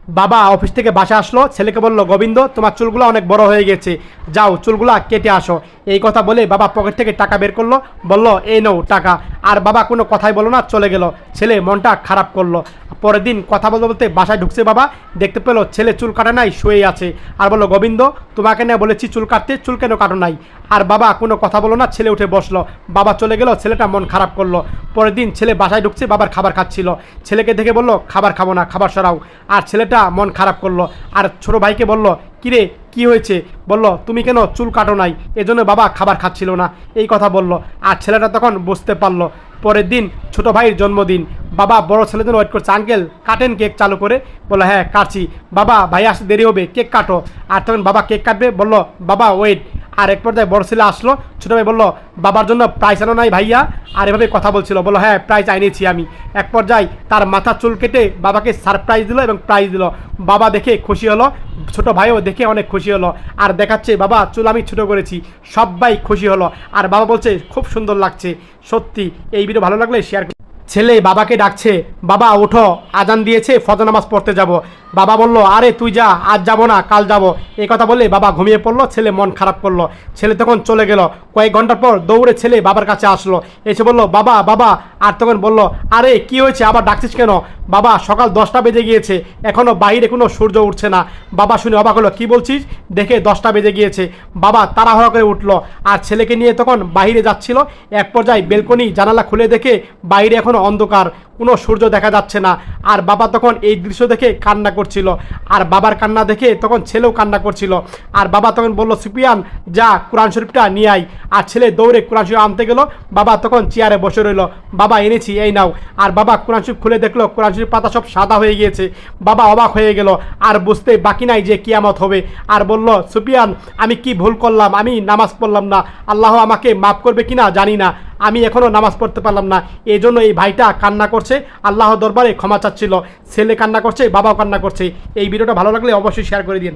বাবা অফিস থেকে বাসা আসলো, ছেলেকে বলল, গোবিন্দ তোমার চুলগুলো অনেক বড় হয়ে গেছে, যাও চুলগুলা কেটে আসো। এই কথা বলে বাবা পকেট থেকে টাকা বের করলো, বলল এই নাও টাকা। আর বাবা কোনো কথাই বলো না, চলে গেল। ছেলে মনটা খারাপ করলো। পরের দিন কথা বলতে বলতে বাসায় ঢুকছে বাবা, দেখতে পেলো ছেলে চুল কাটা নাই, শুয়েই আছে। আর বললো, গোবিন্দ তোমাকে না বলেছি চুল কাটতে, চুল কেন কাটো নাই? আর বাবা কোনো কথা বলো না, ছেলে উঠে বসলো। বাবা চলে গেল, ছেলেটা মন খারাপ করলো। পরের দিন ছেলে বাসায় ঢুকছে, বাবার খাবার খাচ্ছিল। ছেলেকে দেখে বলল, খাবার খাবো না, খাবার সরাও। আর ছেলেটা মন খারাপ করলো। আর ছোটো ভাইকে বলল, কিরে কি হয়েছে? বলল, তুমি কেন চুল কাটো নাই? এজন্য বাবা খাবার খাচ্ছিল না, এই কথা বলল। আর ছেলেটা তখন বুঝতে পারলো। পরের দিন ছোটো ভাইয়ের জন্মদিন। বাবা বড় ছেলের জন্য ওয়েট করছে, আঙ্কেল কাটেন কেক চালু করে। বললো, হ্যাঁ কাটছি। বাবা ভাই আসতে দেরি হবে, কেক কাটো। আর তখন বাবা কেক কাটবে, বললো, বাবা ওয়েট। আর এক পর্যায়ে বড় ছেলে আসলো, ছোটো ভাই বললো, বাবার জন্য প্রাইজ আনো নাই ভাইয়া? আর এভাবে কথা বলছিল। বললো, হ্যাঁ প্রাইজ আনিয়েছি আমি। এক পর্যায়ে তার মাথা চুল কেটে বাবাকে সারপ্রাইজ দিল এবং প্রাইজ দিল। বাবা দেখে খুশি হলো, ছোটো ভাইও দেখে অনেক খুশি হলো। আর দেখাচ্ছে, বাবা চুল আমি ছোটো করেছি। সবাই খুশি হলো। আর বাবা বলছে, খুব সুন্দর লাগছে। সত্যি এই ভিডিও ভালো লাগলে শেয়ার। ছেলে বাবাকে ডাকছে, বাবা ওঠো, আজান দিয়েছে, ফজর নামাজ পড়তে যাব। বাবা বলল, আরে তুই যা, আজ যাব না, কাল যাব। এই কথা বলে বাবা ঘুমিয়ে পড়লো। ছেলে মন খারাপ করলো। ছেলে তখন চলে গেল। কয়েক ঘন্টা পর দৌড়ে ছেলে বাবার কাছে আসলো, এসে বলল, বাবা বাবা। আর তখন বলল, আরে কি হয়েছে, আবার ডাকছিস কেন? বাবা সকাল 10টা বেজে গিয়েছে, এখনও বাইরে কোনো সূর্য উঠছে না। বাবা শুনে অবাক হলো, কী বলছিস? দেখে 10টা বেজে গিয়েছে। বাবা তাড়াহুড়া করে উঠলো আর ছেলেকে নিয়ে তখন বাইরে যাচ্ছিল। এক পর্যায়ে বেলকনি জানালা খুলে দেখে বাইরে এখনও অন্ধকার, কোনো সূর্য দেখা যাচ্ছে না। আর বাবা তখন এই দৃশ্য দেখে কান্না করছিল। আর বাবার কান্না দেখে তখন ছেলেও কান্না করছিল। আর বাবা তখন বলল, সুফিয়ান যা কোরআন শরীফটা নিয়ে আয়। আর ছেলে দৌড়ে কোরআন শরীফ আনতে গেল। বাবা তখন চেয়ারে বসে রইল। বাবা এনেছি, এই নাও। আর বাবা কোরআন শরীফ খুলে দেখলো কোরআন শরীফ পাতা সব সাদা হয়ে গিয়েছে। বাবা অবাক হয়ে গেল, আর বুঝতে বাকি নাই যে কিয়ামত হবে। আর বলল, সুফিয়ান আমি কি ভুল করলাম? আমি নামাজ পড়লাম না, আল্লাহ আমাকে মাফ করবে কিনা জানি না, আমি এখনও নামাজ পড়তে পারলাম না। এই জন্য এই ভাইটা কান্না করছে, আল্লাহ দরবারে ক্ষমা চাচ্ছিল। ছেলে কান্না করছে, বাবাও কান্না করছে। এই ভিডিওটা ভালো লাগলে অবশ্যই শেয়ার করে দিন।